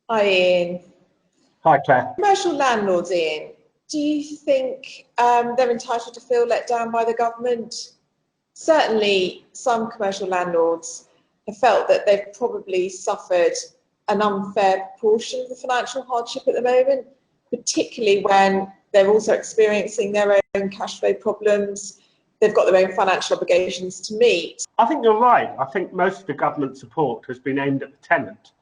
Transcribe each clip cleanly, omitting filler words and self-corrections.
Hi, Ian. Hi, Claire. Commercial landlords, Ian, do you think they're entitled to feel let down by the government? Certainly, some commercial landlords have felt that they've probably suffered an unfair proportion of the financial hardship at the moment, particularly when they're also experiencing their own cash flow problems. They've got their own financial obligations to meet. I think you're right. I think most of the government support has been aimed at the tenant.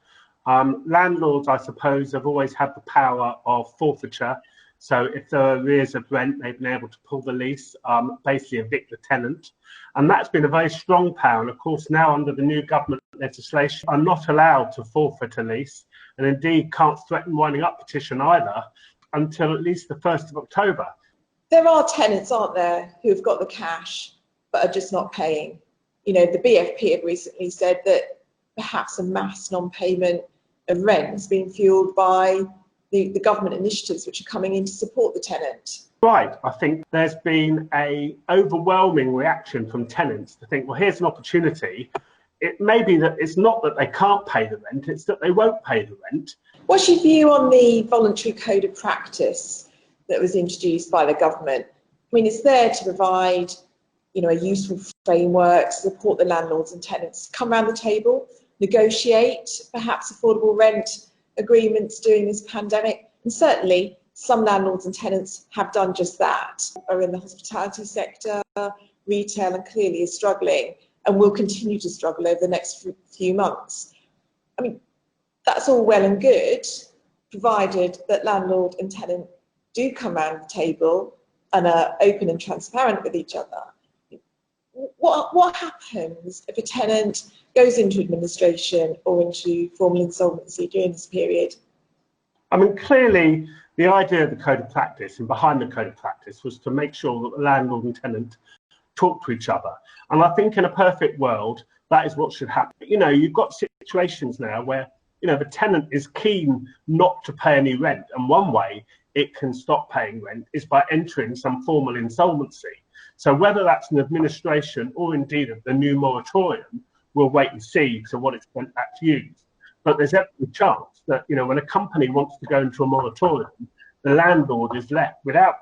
Landlords, I suppose, have always had the power of forfeiture. So if there are arrears of rent, they've been able to pull the lease, basically evict the tenant. And that's been a very strong power. And of course, now under the new government legislation, are not allowed to forfeit a lease, and indeed can't threaten winding up petition either until at least the 1st of October. There are tenants, aren't there, who've got the cash but are just not paying. You know, the BFP have recently said that perhaps a mass non-payment of rent has been fueled by the government initiatives which are coming in to support the tenant. Right. I think there's been an overwhelming reaction from tenants to think, well, here's an opportunity. It may be that it's not that they can't pay the rent, it's that they won't pay the rent. What's your view on the voluntary code of practice that was introduced by the government? I mean, it's there to provide, a useful framework, support the landlords and tenants, come around the table, negotiate perhaps affordable rent agreements during this pandemic. And certainly some landlords and tenants have done just that, are in the hospitality sector, retail, and clearly is struggling and will continue to struggle over the next few months. I mean, that's all well and good, provided that landlord and tenant do come around the table and are open and transparent with each other. What happens if a tenant goes into administration or into formal insolvency during this period? I mean, clearly the idea of the code of practice and behind the code of practice was to make sure that the landlord and tenant talk to each other. And I think in a perfect world, that is what should happen. You've got situations now where, the tenant is keen not to pay any rent. And one way it can stop paying rent is by entering some formal insolvency. So whether that's an administration or indeed the new moratorium, we'll wait and see to what extent that's used. But there's every chance that, when a company wants to go into a moratorium, the landlord is left without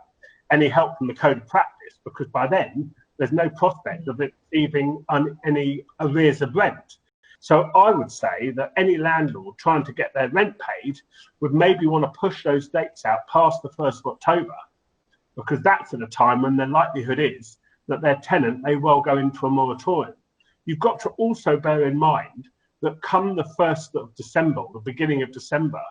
any help from the code of practice, because by then there's no prospect of it receiving any arrears of rent. So I would say that any landlord trying to get their rent paid would maybe want to push those dates out past the 1st of October, because that's at a time when the likelihood is that their tenant may well go into a moratorium. You've got to also bear in mind that come the 1st of December, the beginning of December,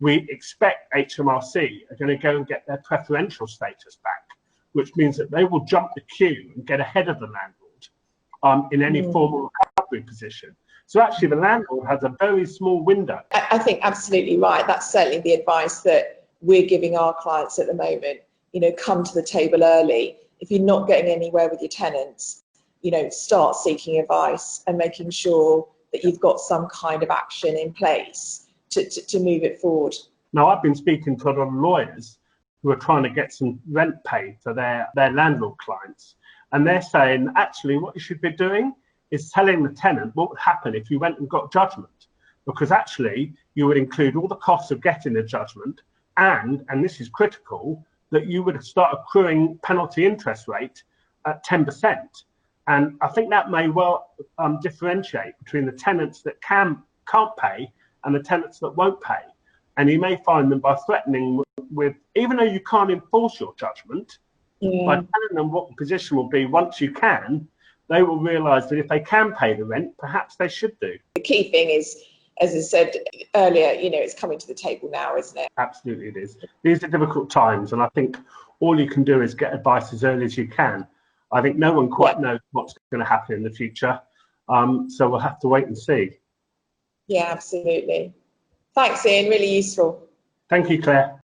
we expect HMRC are going to go and get their preferential status back, which means that they will jump the queue and get ahead of the landlord in any formal recovery position. So actually the landlord has a very small window. I think absolutely right. That's certainly the advice that we're giving our clients at the moment. Come to the table early. If you're not getting anywhere with your tenants, start seeking advice and making sure that you've got some kind of action in place to move it forward. Now, I've been speaking to a lot of lawyers who are trying to get some rent paid for their landlord clients. And they're saying, actually, what you should be doing is telling the tenant what would happen if you went and got judgment. Because actually, you would include all the costs of getting the judgment and this is critical, that you would start accruing penalty interest rate at 10%. And I think that may well differentiate between the tenants that can't pay and the tenants that won't pay. And you may find them by threatening with, even though you can't enforce your judgment, by telling them what the position will be once you can, they will realise that if they can pay the rent, perhaps they should do. The key thing is, as I said earlier, it's coming to the table now, isn't it? Absolutely it is. These are difficult times, and I think all you can do is get advice as early as you can. I think no one quite knows what's going to happen in the future, so we'll have to wait and see. Yeah, absolutely. Thanks, Ian. Really useful. Thank you, Claire.